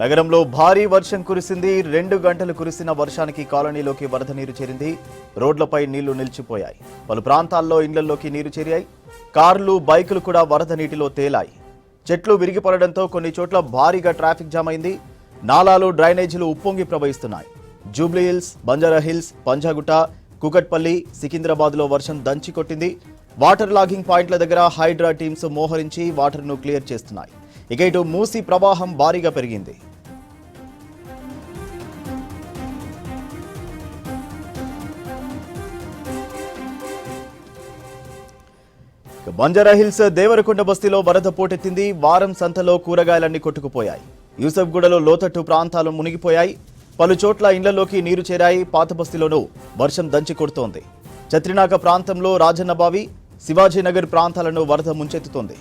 నగరంలో భారీ వర్షం కురిసింది. 2 గంటలు కురిసిన వర్షానికి కాలనీలోకి వరద నీరు చేరింది. రోడ్లపై నీళ్లు నిలిచిపోయాయి. పలు ప్రాంతాల్లో ఇళ్లలోకి నీరు చేరాయి. కార్లు, బైకులు కూడా వరద నీటిలో తేలాయి. చెట్లు విరిగిపడడంతో కొన్ని చోట్ల భారీగా ట్రాఫిక్ జామ్ అయింది. నాలాలు, డ్రైనేజీలు ఉప్పొంగి ప్రవహిస్తున్నాయి. Jubilee hills, Banjara hills, Panjagutta, Kukatpally, సికింద్రాబాద్లో వర్షం దంచి కొట్టింది. వాటర్ లాగింగ్ పాయింట్ల దగ్గర హైడ్రా టీమ్స్ మోహరించి వాటర్ను క్లియర్ చేస్తున్నాయి. ఇక ఇటు మూసీ ప్రవాహం భారీగా పెరిగింది. బంజారా హిల్స్ దేవరకొండ బస్తీలో వరద పోటెత్తింది. వారం సంతలో కూరగాయలన్నీ కొట్టుకుపోయాయి. యూసఫ్గూడలో లోతట్టు ప్రాంతాలు మునిగిపోయాయి. పలు చోట్ల ఇళ్లలోకి నీరు చేరాయి. పాత బస్తీలోనూ వర్షం దంచి కొడుతోంది. చత్రినాక ప్రాంతంలో రాజన్నబావి, శివాజీనగర్ ప్రాంతాలను వరద ముంచెత్తుతోంది.